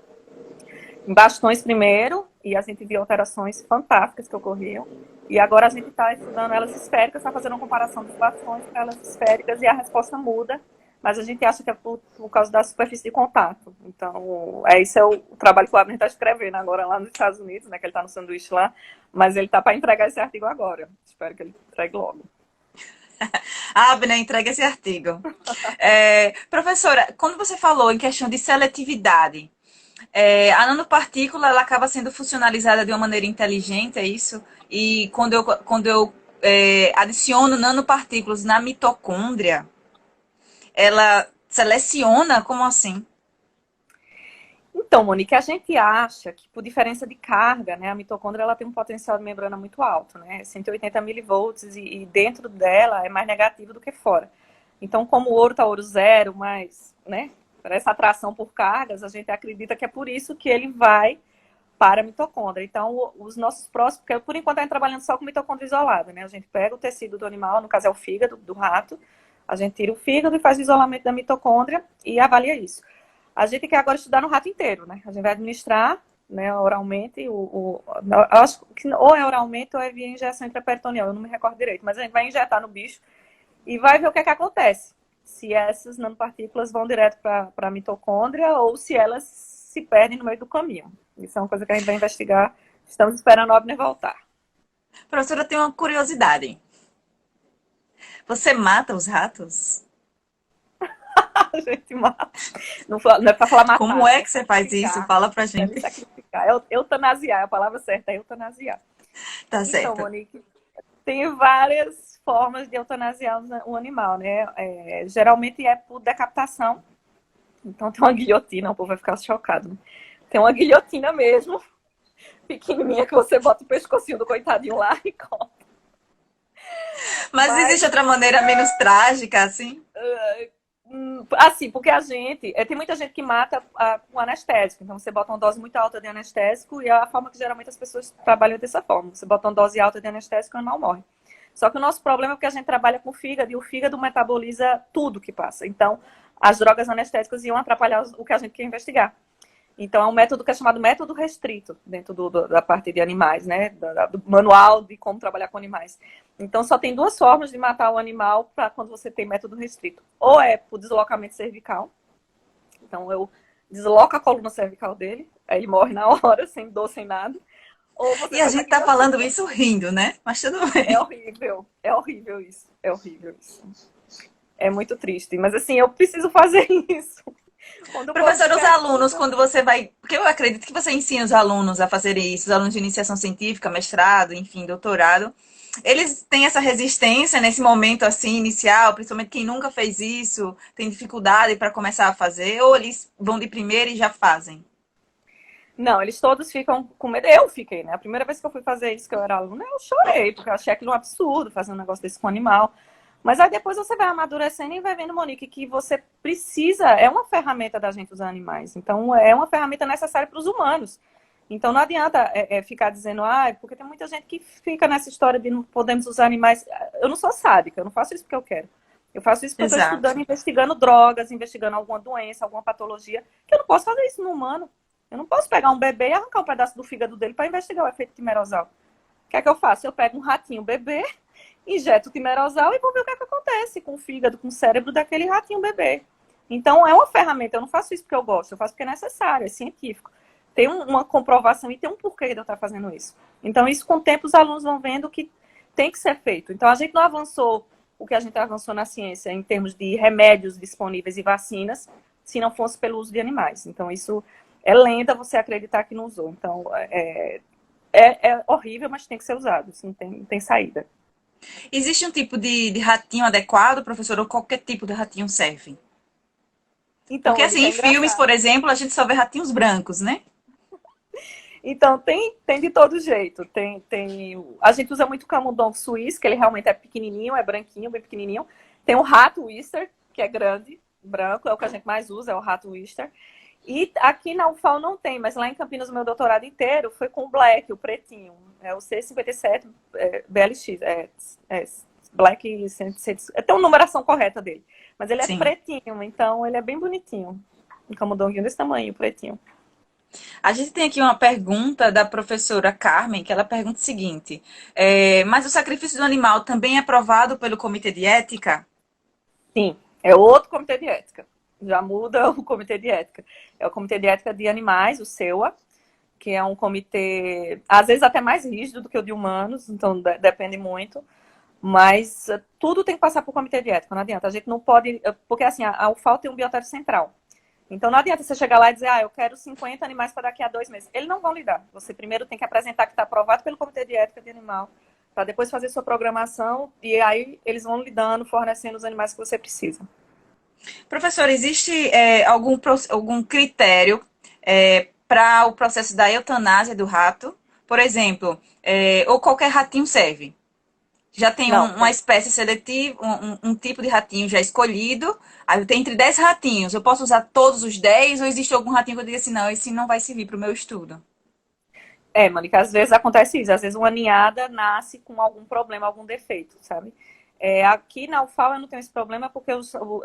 Em bastões primeiro, e a gente viu alterações fantásticas que ocorriam. E agora a gente está estudando elas esféricas, está fazendo uma comparação dos bastões para elas esféricas e a resposta muda, mas a gente acha que é por causa da superfície de contato. Então, esse é o trabalho que o Abner está escrevendo agora lá nos Estados Unidos, né, que ele está no sanduíche lá, mas ele está para entregar esse artigo agora. Espero que ele entregue logo. Abner, entrega esse artigo. Professora, quando você falou em questão de seletividade, a nanopartícula ela acaba sendo funcionalizada de uma maneira inteligente, é isso? E quando eu adiciono nanopartículas na mitocôndria, ela seleciona? Como assim? Então, Monique, a gente acha que por diferença de carga, né, a mitocôndria ela tem um potencial de membrana muito alto, né, 180 milivolts, e dentro dela é mais negativo do que fora. Então, como o ouro está ouro zero, mas, né, essa atração por cargas, a gente acredita que é por isso que ele vai para a mitocôndria. Então, os nossos próximos, porque por enquanto a gente trabalhando só com mitocôndria isolada, né, a gente pega o tecido do animal, no caso é o fígado do rato, a gente tira o fígado e faz o isolamento da mitocôndria e avalia isso. A gente quer agora estudar no rato inteiro, né? A gente vai administrar, né, oralmente, eu acho que ou é oralmente ou é via injeção intraperitoneal, eu não me recordo direito, mas a gente vai injetar no bicho e vai ver o que é que acontece. Se essas nanopartículas vão direto para a mitocôndria ou se elas se perdem no meio do caminho. Isso é uma coisa que a gente vai investigar. Estamos esperando o Abner voltar. Professora, eu tenho uma curiosidade. Você mata os ratos? A gente mata. Não é para falar matar. Como é que você faz isso? Fala pra gente. Sacrificar. Eutanasiar, é a palavra certa, é eutanasiar. Tá Então, certo. Monique, Tem várias formas de eutanasiar o animal, né? Geralmente é por decapitação. Então tem uma guilhotina, o povo vai ficar chocado, né? Tem uma guilhotina mesmo, pequenininha, que você bota o pescocinho do coitadinho lá e corta. Mas Mas, existe outra maneira menos trágica, assim? assim, porque a gente... tem muita gente que mata com anestésico. Então você bota uma dose muito alta de anestésico e é a forma que geralmente as pessoas trabalham dessa forma. Você bota uma dose alta de anestésico e o animal morre. Só que o nosso problema é que a gente trabalha com o fígado e o fígado metaboliza tudo que passa. Então, as drogas anestésicas iam atrapalhar o que a gente quer investigar. Então, é um método que é chamado método restrito, dentro da parte de animais, né? Do manual de como trabalhar com animais. Então, só tem duas formas de matar o animal para quando você tem método restrito. Ou é por deslocamento cervical. Então, eu desloco a coluna cervical dele, aí ele morre na hora, sem dor, sem nada. Ou você E a faz a gente tá falando guilhotina. isso rindo, né? Mas tudo bem. É horrível isso. É horrível isso. É muito triste. Mas assim, eu preciso fazer isso. Quando o povo me Professor, os alunos, pergunta, quando você vai. Porque eu acredito que você ensina os alunos a fazerem isso, os alunos de iniciação científica, mestrado, enfim, doutorado. Eles têm essa resistência nesse momento assim inicial, principalmente quem nunca fez isso, tem dificuldade para começar a fazer, ou eles vão de primeira e já fazem? não, eles todos ficam com medo. Eu fiquei, né? A primeira vez que eu fui fazer isso, que eu era aluna, eu chorei, porque eu achei aquilo um absurdo fazer um negócio desse com um animal. Mas aí depois você vai amadurecendo e vai vendo, Monique, que você precisa, é uma ferramenta da gente usar animais. Então, é uma ferramenta necessária para os humanos. Então, não adianta ficar dizendo, porque tem muita gente que fica nessa história de não podemos usar animais. Eu não sou sádica, eu não faço isso porque eu quero. Eu faço isso porque eu estou estudando, Exato. investigando drogas, investigando alguma doença, alguma patologia, que eu não posso fazer isso no humano. Eu não posso pegar um bebê e arrancar um pedaço do fígado dele para investigar o efeito timerosal. O que é que eu faço? Eu pego um ratinho bebê, injeto timerosal e vou ver o que é que acontece com o fígado, com o cérebro daquele ratinho bebê. Então, é uma ferramenta. Eu não faço isso porque eu gosto, eu faço porque é necessário, é científico. Tem uma comprovação e tem um porquê de eu estar fazendo isso. Então, isso com o tempo os alunos vão vendo que tem que ser feito. Então, a gente não avançou o que a gente avançou na ciência em termos de remédios disponíveis e vacinas, se não fosse pelo uso de animais. Então, isso é lenda você acreditar que não usou. Então, é horrível, mas tem que ser usado. Isso não tem saída. Existe um tipo de ratinho adequado, professor, ou qualquer tipo de ratinho serve? Então, Porque assim, Mônica, é em filmes, por engraçado. exemplo, a gente só vê ratinhos brancos, né? Então, tem de todo jeito. A gente usa muito o camundongo suíço, que ele realmente é pequenininho, é branquinho, bem pequenininho. Tem o rato Wister, que é grande, branco, é o que a gente mais usa, é o rato Wister. E aqui na UFAL não tem, mas lá em Campinas o meu doutorado inteiro foi com o Black, o pretinho. É o C57 BLX. Black 106. Tem uma numeração correta dele. Mas ele é Sim. pretinho, então ele é bem bonitinho. Um camundonguinho desse tamanho, pretinho. A gente tem aqui uma pergunta da professora Carmen, que ela pergunta o seguinte: mas o sacrifício do animal também é aprovado pelo Comitê de Ética? Sim, é outro comitê de ética. Já muda o comitê de ética. É o comitê de ética de animais, o SEUA, que é um comitê, às vezes até mais rígido do que o de humanos, então depende muito. Mas tudo tem que passar por comitê de ética, não adianta. A gente não pode. Porque assim, a UFAL tem um biotério central. Então não adianta você chegar lá e dizer, eu quero 50 animais para daqui a 2 meses. Eles não vão lhe dar. Você primeiro tem que apresentar que está aprovado pelo comitê de ética de animal, para depois fazer sua programação, e aí eles vão lhe dando, fornecendo os animais que você precisa. Professor, existe algum critério para o processo da eutanásia do rato? Por exemplo, ou qualquer ratinho serve? Já tem Não, uma espécie seletiva, um tipo de ratinho já escolhido. Aí tem entre 10 ratinhos. Eu posso usar todos os 10 ou existe algum ratinho que eu diga assim, não, esse não vai servir para o meu estudo? Mônica, às vezes acontece isso. Às vezes uma ninhada nasce com algum problema, algum defeito, sabe? Aqui na UFAL eu não tenho esse problema porque eu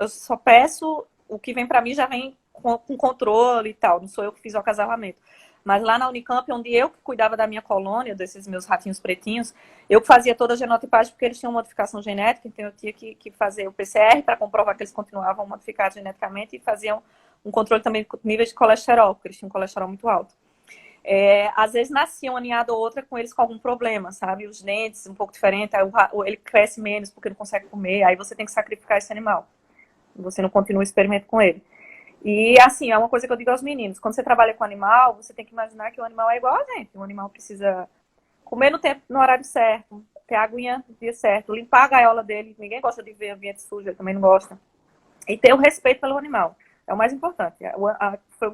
só peço o que vem para mim já vem com controle e tal. Não sou eu que fiz o acasalamento. Mas lá na Unicamp, onde eu que cuidava da minha colônia, desses meus ratinhos pretinhos, eu que fazia toda a genotipagem porque eles tinham modificação genética, então eu tinha que fazer o PCR para comprovar que eles continuavam modificados geneticamente e faziam um controle também do nível de colesterol, porque eles tinham um colesterol muito alto. Às vezes nascia uma ninhada ou outra com eles com algum problema, sabe? Os dentes um pouco diferentes, aí ele cresce menos porque não consegue comer, aí você tem que sacrificar esse animal. Você não continua o experimento com ele. E assim, é uma coisa que eu digo aos meninos, quando você trabalha com animal, você tem que imaginar que o animal é igual a gente. O animal precisa comer no tempo, no horário certo, ter a aguinha no dia certo, limpar a gaiola dele, ninguém gosta de ver ambiente sujo, ele também não gosta. E ter o respeito pelo animal, é o mais importante. Foi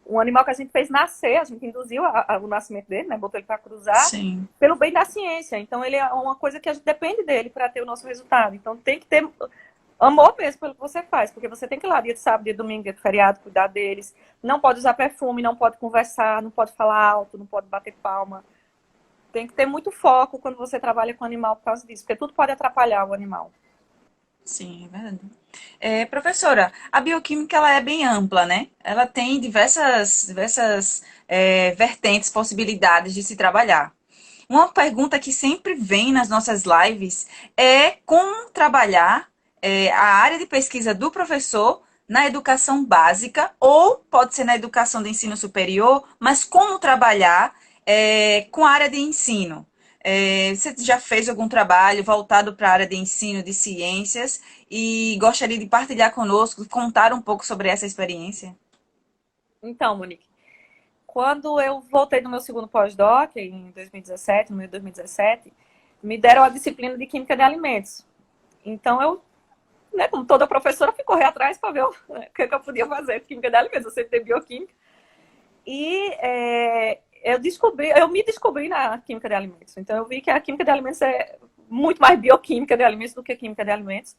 um animal que a gente fez nascer, a gente induziu o nascimento dele, né? Botou ele para cruzar, Sim. pelo bem da ciência. Então, ele é uma coisa que a gente depende dele para ter o nosso resultado. Então, tem que ter amor mesmo pelo que você faz, porque você tem que ir lá dia de sábado, dia de domingo, dia de feriado, cuidar deles. Não pode usar perfume, não pode conversar, não pode falar alto, não pode bater palma. Tem que ter muito foco quando você trabalha com animal por causa disso, porque tudo pode atrapalhar o animal. Sim, é verdade. Professora, a bioquímica ela é bem ampla, né? Ela tem diversas vertentes, possibilidades de se trabalhar. Uma pergunta que sempre vem nas nossas lives é como trabalhar a área de pesquisa do professor na educação básica, ou pode ser na educação de ensino superior, mas como trabalhar com a área de ensino. Você já fez algum trabalho voltado para a área de ensino de ciências e gostaria de partilhar conosco, contar um pouco sobre essa experiência? Então, Monique, quando eu voltei do meu segundo pós-doc, em 2017, no meio de 2017, me deram a disciplina de Química de Alimentos. Então, eu, né, como toda professora, fui correr atrás para ver o que eu podia fazer com Química de Alimentos. Eu sempre tenho bioquímica. E eu me descobri na Química de Alimentos. Então, eu vi que a Química de Alimentos é muito mais bioquímica de alimentos do que Química de Alimentos.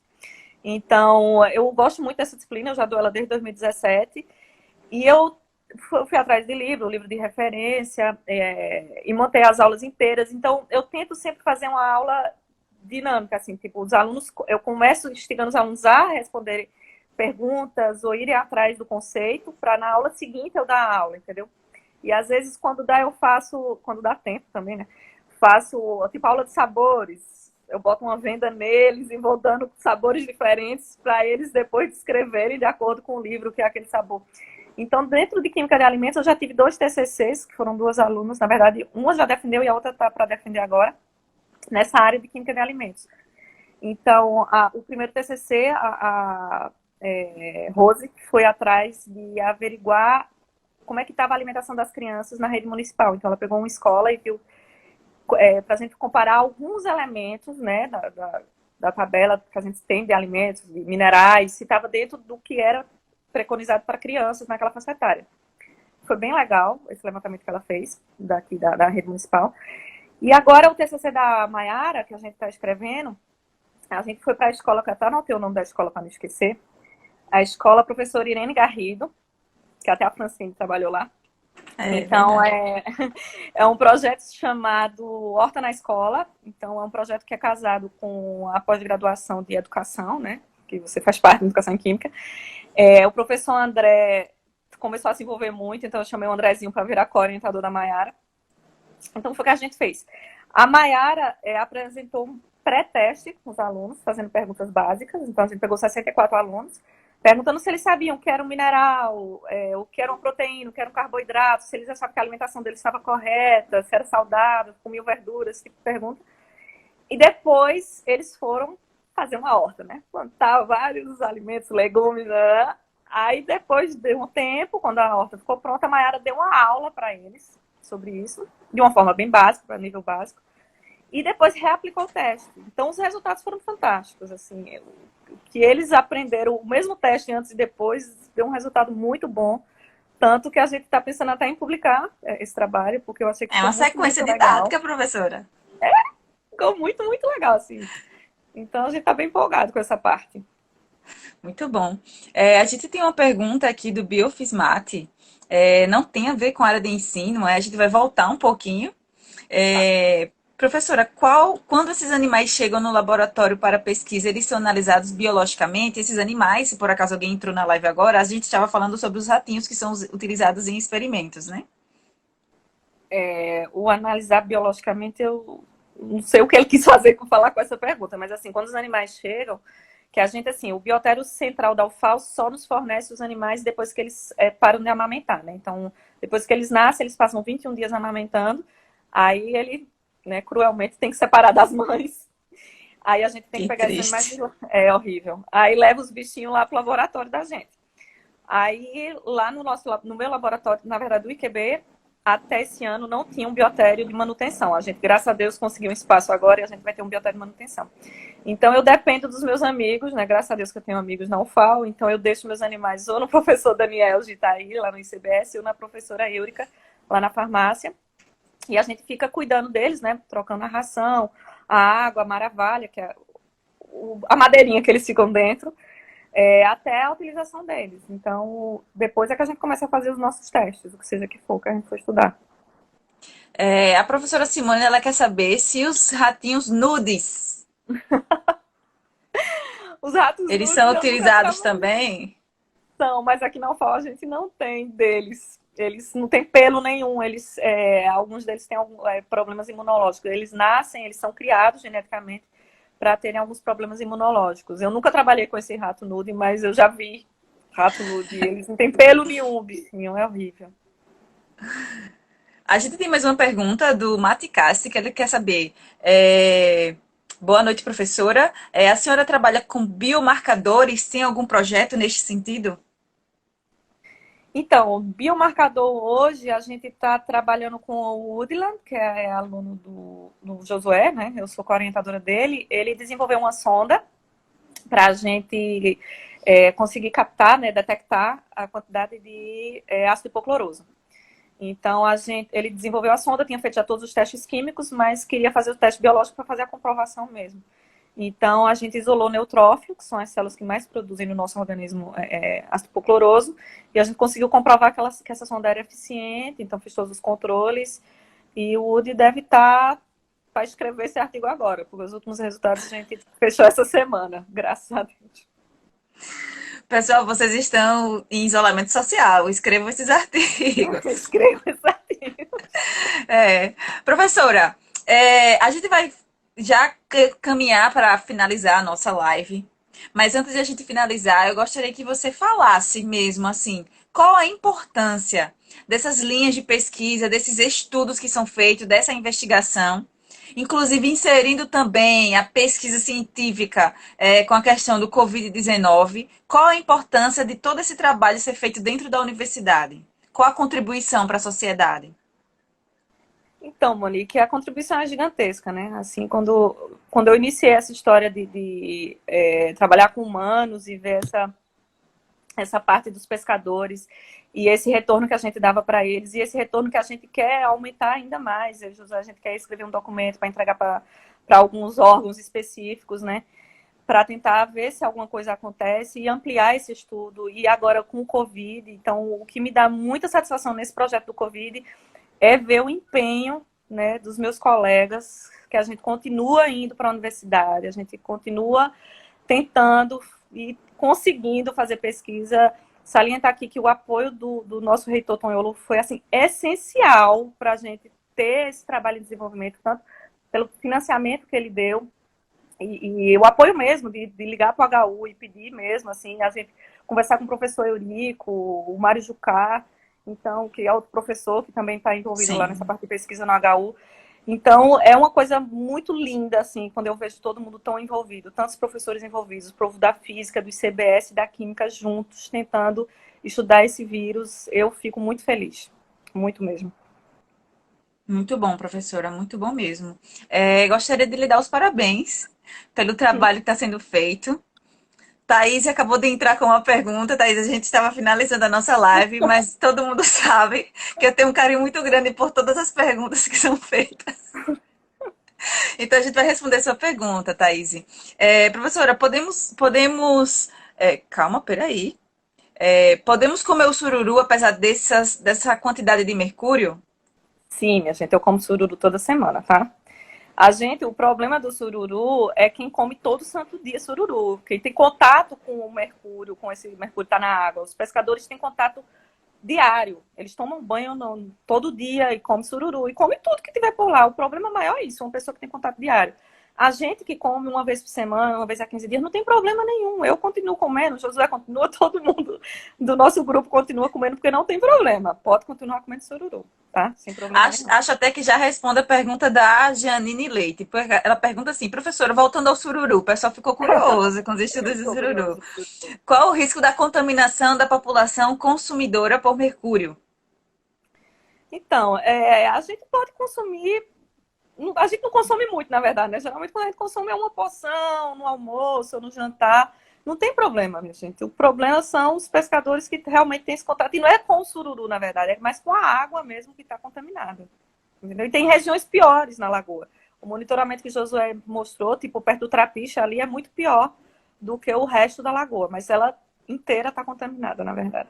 Então, eu gosto muito dessa disciplina, eu já dou ela desde 2017. E eu fui atrás de livro de referência, e montei as aulas inteiras. Então, eu tento sempre fazer uma aula dinâmica, assim, tipo, os alunos, eu começo instigando os alunos a responderem perguntas ou irem atrás do conceito, para na aula seguinte eu dar a aula, entendeu? E às vezes, quando dá, eu faço, quando dá tempo também, né? Faço, tipo, aula de sabores. Eu boto uma venda neles e vou dando sabores diferentes para eles depois descreverem de acordo com o livro que é aquele sabor. Então, dentro de Química de Alimentos, eu já tive 2 TCCs, que foram 2 alunas. Na verdade, uma já defendeu e a outra está para defender agora, nessa área de Química de Alimentos. Então, o primeiro TCC, Rose, foi atrás de averiguar como é que estava a alimentação das crianças na rede municipal. Então, ela pegou uma escola e viu, para a gente comparar alguns elementos, né, da tabela que a gente tem de alimentos, de minerais, se estava dentro do que era preconizado para crianças naquela faixa etária. Foi bem legal esse levantamento que ela fez, daqui da rede municipal. E agora o TCC da Maiara, que a gente está escrevendo, a gente foi para a escola, que eu até anotei o nome da escola para não esquecer, a escola professora Irene Garrido, que até a Francine trabalhou lá. Então, é um projeto chamado Horta na Escola. Então, é um projeto que é casado com a pós-graduação de educação, né? Que você faz parte da educação em química. O professor André começou a se envolver muito, então eu chamei o Andrezinho para virar co-orientador da Maiara. Então, foi o que a gente fez. A Maiara apresentou um pré-teste com os alunos, fazendo perguntas básicas. Então, a gente pegou 64 alunos, perguntando se eles sabiam o que era um mineral, o que era uma proteína, o que era um carboidrato, se eles achavam que a alimentação deles estava correta, se era saudável, comiam verduras, esse tipo de pergunta. E depois eles foram fazer uma horta, né? Plantar vários alimentos, legumes, né? Aí depois de um tempo, quando a horta ficou pronta, a Maiara deu uma aula para eles sobre isso, de uma forma bem básica, para nível básico, e depois reaplicou o teste. Então os resultados foram fantásticos, assim, que eles aprenderam o mesmo teste antes e depois, deu um resultado muito bom, tanto que a gente está pensando até em publicar esse trabalho, porque eu achei que É uma sequência didática, professora. Ficou muito, muito legal, assim. Então a gente está bem empolgado com essa parte. Muito bom. A gente tem uma pergunta aqui do Biofismate. Não tem a ver com a área de ensino, a gente vai voltar um pouquinho. Professora, quando esses animais chegam no laboratório para pesquisa, eles são analisados biologicamente? Esses animais, se por acaso alguém entrou na live agora, a gente estava falando sobre os ratinhos que são utilizados em experimentos, né? O analisar biologicamente, eu não sei o que ele quis fazer com falar com essa pergunta, mas assim, quando os animais chegam, que a gente, assim, o biotério central da UFAL só nos fornece os animais depois que eles param de amamentar, né? Então, depois que eles nascem, eles passam 21 dias amamentando, aí ele, né, cruelmente tem que separar das mães. Aí a gente tem que pegar esses animais. É horrível. Aí leva os bichinhos lá pro laboratório da gente. Aí, lá no meu laboratório, na verdade, do IQB, até esse ano não tinha um biotério de manutenção. A gente, graças a Deus, conseguiu um espaço agora e a gente vai ter um biotério de manutenção. Então, eu dependo dos meus amigos, né? Graças a Deus que eu tenho amigos na UFAL, então eu deixo meus animais ou no professor Daniel de Itaí, lá no ICBS, ou na professora Eurica, lá na farmácia. E a gente fica cuidando deles, né? Trocando a ração, a água, a maravalha, que é a madeirinha que eles ficam dentro, até a utilização deles. Então, depois é que a gente começa a fazer os nossos testes, o que seja que for que a gente for estudar. A professora Simone, ela quer saber se os ratinhos nudes, Os ratos eles nudes são eu nunca utilizados trabalhei, também. mas aqui na UFAL a gente não tem deles. Eles não têm pelo nenhum. Alguns deles têm problemas imunológicos. Eles nascem, eles são criados geneticamente para terem alguns problemas imunológicos. Eu nunca trabalhei com esse rato nude, mas eu já vi rato nude. Eles não têm pelo nenhum, bichinho. É horrível. A gente tem mais uma pergunta do Mati Cassi, que ele quer saber. Boa noite, professora. A senhora trabalha com biomarcadores? Tem algum projeto neste sentido? Então, biomarcador hoje, a gente está trabalhando com o Woodland, que é aluno do Josué, né? Eu sou orientadora dele. Ele desenvolveu uma sonda para a gente conseguir captar, né, detectar a quantidade de ácido hipocloroso. Então, ele desenvolveu a sonda, tinha feito já todos os testes químicos, mas queria fazer o teste biológico para fazer a comprovação mesmo. Então, a gente isolou neutrófilo, que são as células que mais produzem no nosso organismo ácido hipocloroso, e a gente conseguiu comprovar que essa sonda era eficiente, então fiz todos os controles, e o Woody deve estar para escrever esse artigo agora, porque os últimos resultados a gente fechou essa semana, graças a Deus. Pessoal, vocês estão em isolamento social. Escrevam esses artigos. Escreva esse artigo. Professora, a gente vai já caminhar para finalizar a nossa live. Mas antes de a gente finalizar, eu gostaria que você falasse mesmo assim, qual a importância dessas linhas de pesquisa, desses estudos que são feitos, dessa investigação, inclusive inserindo também a pesquisa científica com a questão do Covid-19. Qual a importância de todo esse trabalho ser feito dentro da universidade? Qual a contribuição para a sociedade? Então, Monique, a contribuição é gigantesca, né? Assim, quando eu iniciei essa história de trabalhar com humanos e ver essa parte dos pescadores e esse retorno que a gente dava para eles e esse retorno que a gente quer aumentar ainda mais. A gente quer escrever um documento para entregar para alguns órgãos específicos, né? Para tentar ver se alguma coisa acontece e ampliar esse estudo. E agora com o Covid, então o que me dá muita satisfação nesse projeto do Covid é ver o empenho, né, dos meus colegas, que a gente continua indo para a universidade, a gente continua tentando e conseguindo fazer pesquisa. Salientar aqui que o apoio do nosso reitor Tonholo foi assim, essencial para a gente ter esse trabalho de desenvolvimento, tanto pelo financiamento que ele deu, e o apoio mesmo de ligar para o HU e pedir mesmo, assim, a gente conversar com o professor Eurico, o Mário Jucá, então, que é outro professor que também está envolvido lá nessa parte de pesquisa no HU. Então, é uma coisa muito linda, assim, quando eu vejo todo mundo tão envolvido, tantos professores envolvidos, o povo da física, do ICBS e da química juntos, tentando estudar esse vírus, eu fico muito feliz, muito mesmo. Muito bom, professora, muito bom mesmo. Gostaria de lhe dar os parabéns pelo trabalho que está sendo feito. Thaís acabou de entrar com uma pergunta. Thaís, a gente estava finalizando a nossa live, mas todo mundo sabe que eu tenho um carinho muito grande por todas as perguntas que são feitas. Então a gente vai responder a sua pergunta, Thaís. Professora, calma, peraí. Podemos comer o sururu apesar dessa quantidade de mercúrio? Sim, minha gente, eu como sururu toda semana, tá? O problema do sururu é quem come todo santo dia sururu, quem tem contato com o mercúrio, com esse mercúrio que tá na água. Os pescadores têm contato diário, eles tomam banho todo dia e comem sururu, e come tudo que tiver por lá. O problema maior é isso, uma pessoa que tem contato diário. A gente que come uma vez por semana, uma vez a 15 dias, não tem problema nenhum. Eu continuo comendo, o Josué continua, todo mundo do nosso grupo continua comendo, porque não tem problema. Pode continuar comendo sururu, tá? Sem problema nenhum. Acho até que já responde a pergunta da Janine Leite. Ela pergunta assim, professora, voltando ao sururu, o pessoal ficou curioso com os estudos de sururu. Qual o risco da contaminação da população consumidora por mercúrio? Então, a gente pode consumir. A gente não consome muito, na verdade, né? Geralmente quando a gente consome é uma porção, no almoço ou no jantar. Não tem problema, minha gente. O problema são os pescadores que realmente têm esse contato. E não é com o sururu, na verdade, é mais com a água mesmo que está contaminada. Entendeu? E tem regiões piores na lagoa. O monitoramento que Josué mostrou, tipo, perto do Trapiche, ali é muito pior do que o resto da lagoa. Mas ela inteira está contaminada, na verdade.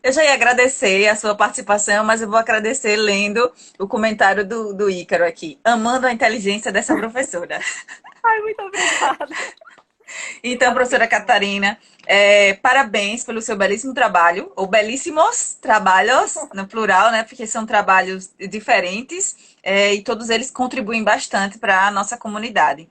Eu já ia agradecer a sua participação, mas eu vou agradecer lendo o comentário do Ícaro aqui, amando a inteligência dessa professora. Ai, muito obrigada. Então, professora Parabéns. Catarina, parabéns pelo seu belíssimo trabalho, ou belíssimos trabalhos, no plural, né? Porque são trabalhos diferentes, e todos eles contribuem bastante para a nossa comunidade.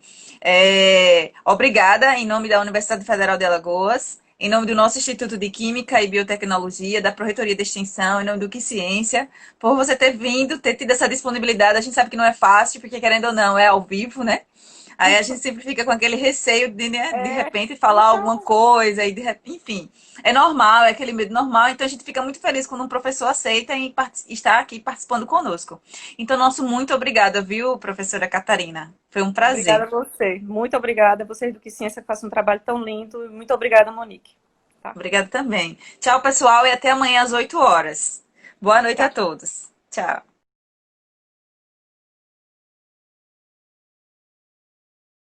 Obrigada, em nome da Universidade Federal de Alagoas, em nome do nosso Instituto de Química e Biotecnologia, da Pró-Reitoria de Extensão, em nome do Que Ciência, por você ter vindo, ter tido essa disponibilidade. A gente sabe que não é fácil, porque querendo ou não, é ao vivo, né? Aí a gente sempre fica com aquele receio de, né, de repente falar alguma Então, coisa, e enfim. É normal, é aquele medo normal, então a gente fica muito feliz quando um professor aceita e estar aqui participando conosco. Então, nosso muito obrigada, viu, professora Catarina? Foi um obrigada prazer. a você. Muito obrigada. Vocês do Que Ciência que fazem um trabalho tão lindo. Muito obrigada, Monique. Tá? Obrigada também. Tchau, pessoal, e até amanhã às 8 horas. Boa noite a Tchau. todos. Tchau.